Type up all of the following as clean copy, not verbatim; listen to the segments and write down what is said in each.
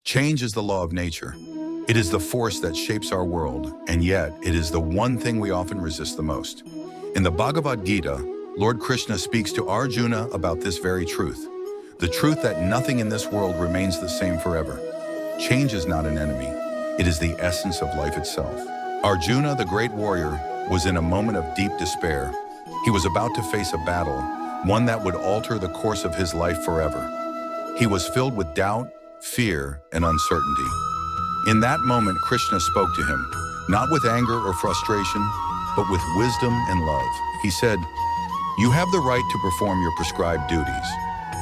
Change is the law of nature. It is the force that shapes our world, and yet it is the one thing we often resist the most. In the Bhagavad Gita, Lord Krishna speaks to Arjuna about this very truth. The truth that nothing in this world remains the same forever. Change is not an enemy. It is the essence of life itself. Arjuna, the great warrior, was in a moment of deep despair. He was about to face a battle, one that would alter the course of his life forever. He was filled with doubt, fear, and uncertainty. In that moment, Krishna spoke to him, not with anger or frustration, but with wisdom and love. He said, "You have the right to perform your prescribed duties,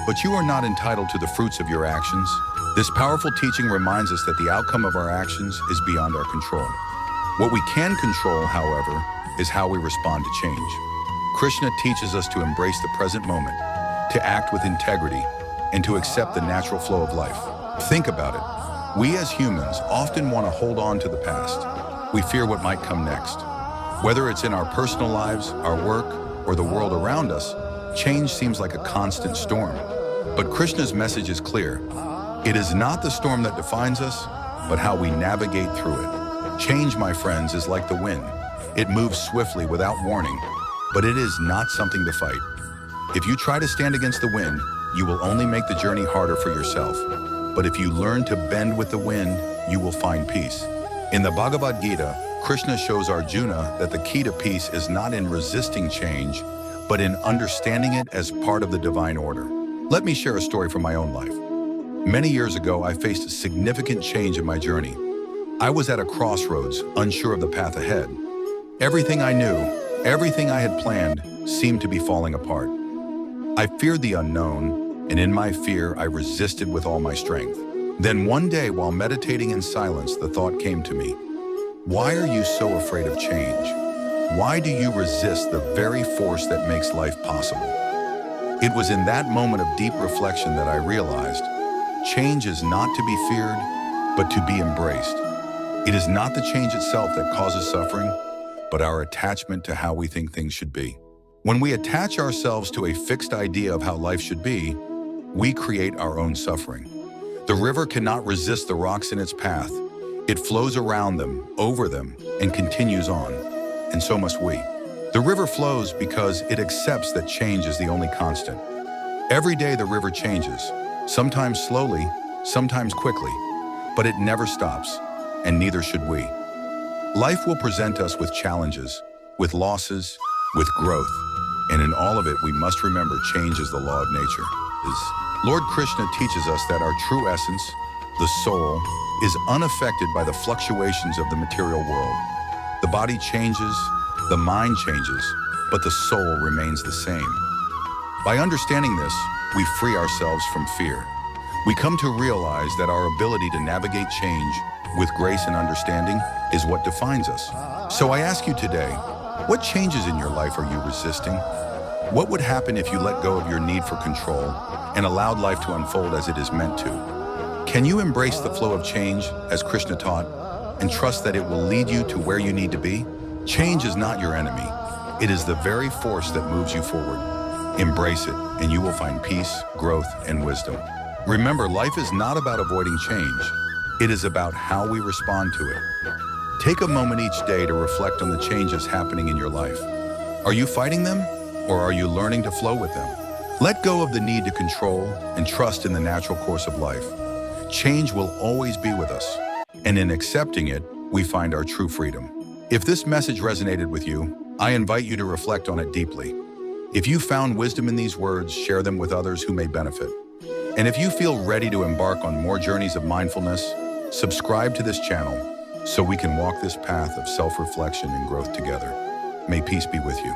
but you are not entitled to the fruits of your actions." This powerful teaching reminds us that the outcome of our actions is beyond our control. What we can control, however, is how we respond to change. Krishna teaches us to embrace the present moment, to act with integrity, and to accept the natural flow of life. Think about it. We as humans often want to hold on to the past. We fear what might come next. Whether it's in our personal lives, our work, or the world around us, change seems like a constant storm. But Krishna's message is clear. It is not the storm that defines us, but how we navigate through it. Change, my friends, is like the wind. It moves swiftly without warning, but it is not something to fight. If you try to stand against the wind, you will only make the journey harder for yourself. But if you learn to bend with the wind, you will find peace. In the Bhagavad Gita, Krishna shows Arjuna that the key to peace is not in resisting change, but in understanding it as part of the divine order. Let me share a story from my own life. Many years ago, I faced a significant change in my journey. I was at a crossroads, unsure of the path ahead. Everything I knew, everything I had planned, seemed to be falling apart. I feared the unknown, and in my fear, I resisted with all my strength. Then one day, while meditating in silence, the thought came to me, why are you so afraid of change? Why do you resist the very force that makes life possible? It was in that moment of deep reflection that I realized, change is not to be feared, but to be embraced. It is not the change itself that causes suffering, but our attachment to how we think things should be. When we attach ourselves to a fixed idea of how life should be, we create our own suffering. The river cannot resist the rocks in its path. It flows around them, over them, and continues on, and so must we. The river flows because it accepts that change is the only constant. Every day the river changes, sometimes slowly, sometimes quickly, but it never stops, and neither should we. Life will present us with challenges, with losses, with growth, and in all of it we must remember change is the law of nature. Lord Krishna teaches us that our true essence, the soul, is unaffected by the fluctuations of the material world. The body changes, the mind changes, but the soul remains the same. By understanding this, we free ourselves from fear. We come to realize that our ability to navigate change with grace and understanding is what defines us. So I ask you today, what changes in your life are you resisting? What would happen if you let go of your need for control and allowed life to unfold as it is meant to? Can you embrace the flow of change, as Krishna taught, and trust that it will lead you to where you need to be? Change is not your enemy. It is the very force that moves you forward. Embrace it, and you will find peace, growth, and wisdom. Remember, life is not about avoiding change. It is about how we respond to it. Take a moment each day to reflect on the changes happening in your life. Are you fighting them, or are you learning to flow with them? Let go of the need to control and trust in the natural course of life. Change will always be with us, and in accepting it, we find our true freedom. If this message resonated with you, I invite you to reflect on it deeply. If you found wisdom in these words, share them with others who may benefit. And if you feel ready to embark on more journeys of mindfulness, subscribe to this channel so we can walk this path of self-reflection and growth together. May peace be with you.